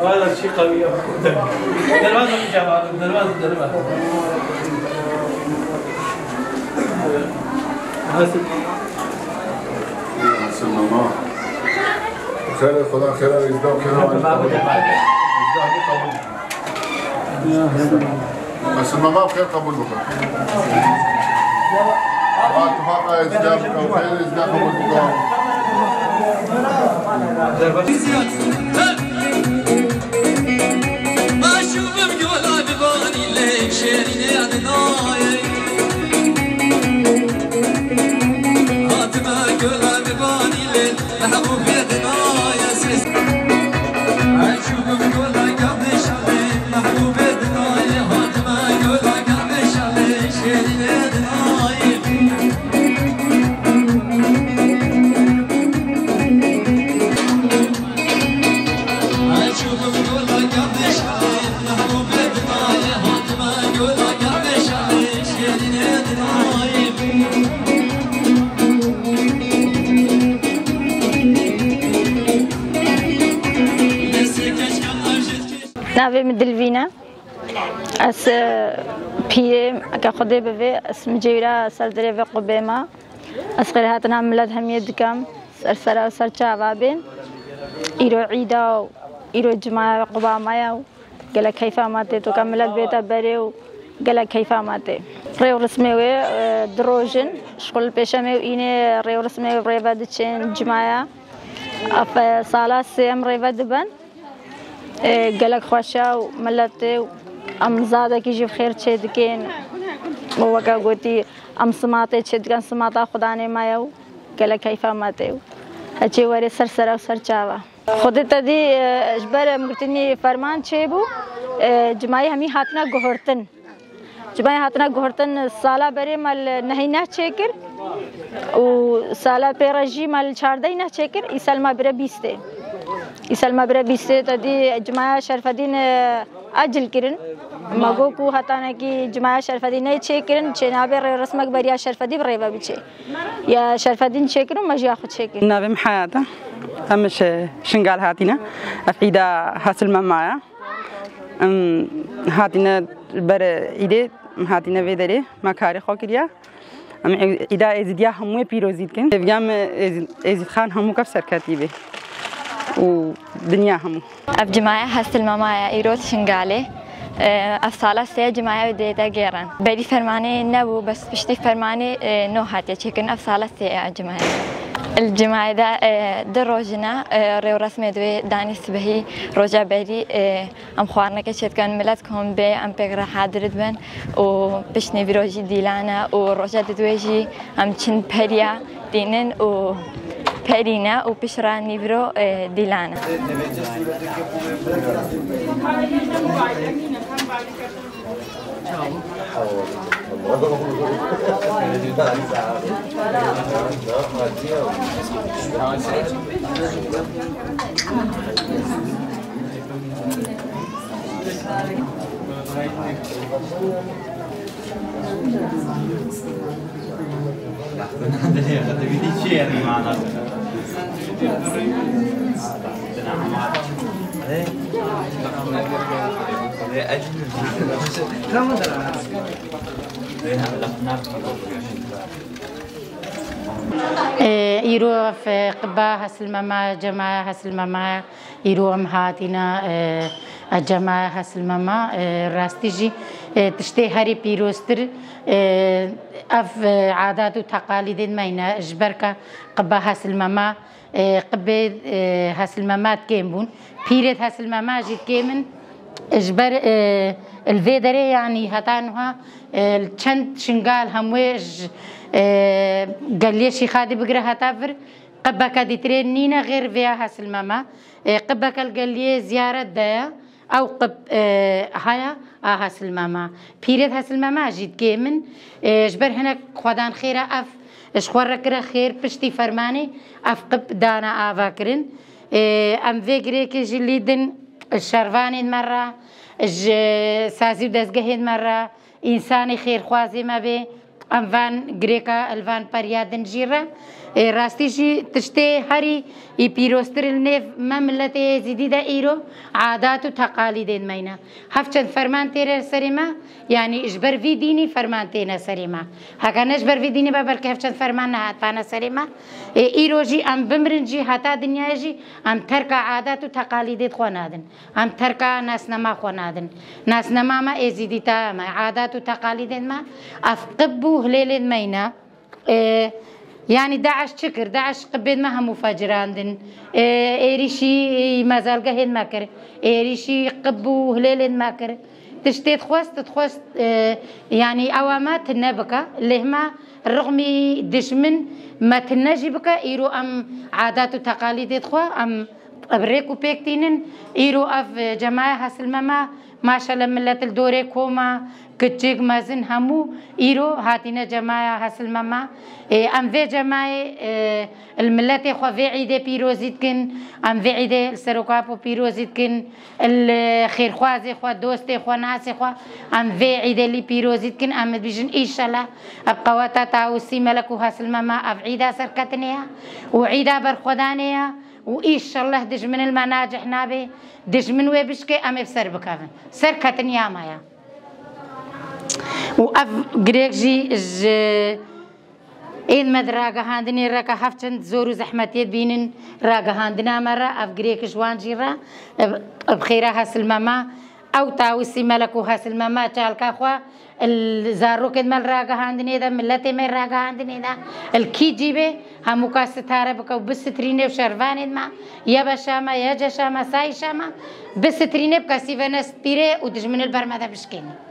هذا شيء قوي. دروازة الجواب، دروازة. سلام. خير خدا خير يزداد بس الماما بخير قبول بكره. اتفاق ازداد وخير ازداد قبول بكره. ما اشوفك ولا ببالي ليك شيرين يا دناي هاتمك ولا ببالي ليك محبوب يا دناي اسس اشوفك ولا قبل شغلي محبوب يا دناي هاتمك ولا قبل شغلي شيرين يا دناي ناوي مدلفينا اس بي كخدي بفي اسم جيرا سردري في قبيمة اسقر هاتنا ملاد هم يدكم سرسرا وسرچا وابين إيرو عيدا إيرو جماعة قبامايا قال كيف ماتي تو كملت بيتا بريو قال كيف ماتي ريو رسمي دروجن شغل بيشامي وإني ريو رسمي ريفا دتشين جماعة أف سالا سيم ريفا دبن قالك خوشا وملتي أم زاده كيجي بخير تشدكين ووكا قوتي أم سماطي تشدكن سماطا خداني مايو قالك كيف ماتي هجي وري سرسرا وسرچاوا خودتا دي اجبر مرتني فرمان چيبو جماعي همي هاتنا گهرتن جماعي هاتنا گهرتن سالا بري مال نهينا چيكر و سالا پيرجي مال 14 نه چيكر يسال ما بره 20 يسال ما بره 20 تدي جماعه شرفدين اجل كرن ماگو کو هاتانا کی جماعه شرفدين نه چيكرن جناب رسمك بريا شرفدي بريبا بيچه يا شرفدين چيكرن مجيا خو چيكر نابي محياته همش شنقال هاتينا افيدا حاصل معايا هاتينا بر ايده هاتينا ويدري ما كاري خوكريا اذا ازديا همو بيروزيد كن بيام ازد خان همو كفسر كاتيبه ودنيا همو اف جماعه حاصل معايا ايروت شنقالي افصاله سه جماعه وديتا غيران بري فرمانه نبو بس بشتي فرمانه نو هاتيا چكن افصاله سه جماعه الجماعة ده روجنا ريو رسمي دوي داني سبهي روجا بري ام خوارنا كشيت كان ملاتكم بي ام بيقرا حاضرت بن و بشني بروجي ديلانا و روجا دويجي ام چن بريا دينن و برينا و بشرا نيبرو ديلانا يروح في قبا هسل ماما جماعة هسل ماما يروح مهاتنا الجماعة هسل ماما راستيجي تشتي هاري بيروستر أف عادات وتقاليد ماينا جبركة قبا هاسلمما قبي هاسلممات كيمبون بيرت هاسلمما جيت كيمن جبر الفيدري يعني هتانها الشند شنقال همويج قال لي شي خادي بقرا هتافر قبا كديترين نينا غير فيها هاسلمما قبا قال لي زيارة دايا أو قب هيا هاسلمما بيرت هاسلمما جيت كيمن جبر هنا خدان خيرا أف اشخور كرا خير بشتي فرماني أف قب دانا آفاكرن أم فيقري كجليدن الشرفاني مرة سازي ودزقهين مرة إنساني خير خوازي ما بي أم فان غريكا الفان بريادن جيرا راستيشي تشتي هاري يبيروستر النيف مملتي زديدة إيرو عادات وتقاليد مينا هفتشن فرمان تيرا سريما يعني إجبر في ديني فرمان تينا سريما هكا نجبر في ديني بابر كيفتشن فرمان هاتفانا سريما إيرو جي أم بمرنجي هاتا دنيا جي أم تركا عادات وتقاليد خوانادن أم تركا ناس نما خوانادن ناس نما ما إزيديتا ما عادات وتقاليد ما أفقبو هليل مينا يعني داعش شكر داعش قبيد ما هم مفاجراندن إيريشي مازال قهين ماكر إيريشي قبو هليل ماكر تشتيت خواست يعني أوامات النبكة اللي هما رغمي دشمن ما تنجي بكا إيرو أم عادات وتقاليد خوا أم أبريكو بيكتينن إيرو أف جماعة هاسلمما ما شاء الله ملت الدوري كوما كتشيك مازن همو إيرو هاتينا جماعة هاسلمما أم في جماعة الملت خوا في عيدة بيروزيتكن أم في عيدة السروكابو بيروزيتكن الخير خوازي خوا دوستي خوا ناسي خوا أم في عيدة اللي بيروزيتكن أم بيجن إن شاء الله أبقواتا تاوسي ملكو هاسلمما أف عيدة سركتنيها وعيدة برخودانيها وإن شاء الله دج من المناجح نابي دج من ويبشكي أم بسر بكافن سركتنيها مايا وأف غريك جي إن مد راقا هاندني راقا هفتن زورو زحمتيت بينن راقا هاندنا مرة أف غريك جوان جيرا بخيرا هاسلمما أو تاوسي ملكو هاسلمما تالكا خوا الزارو كد مال راقا هاندني دا ملتي مال راقا هاندني دا الكي جيبه هموكا ستارة بكا وبستريني وشرفاني ما يبا شاما يجا شاما ساي شاما بستريني بكا سيفانا ستيري ودجمن البرمادة بشكيني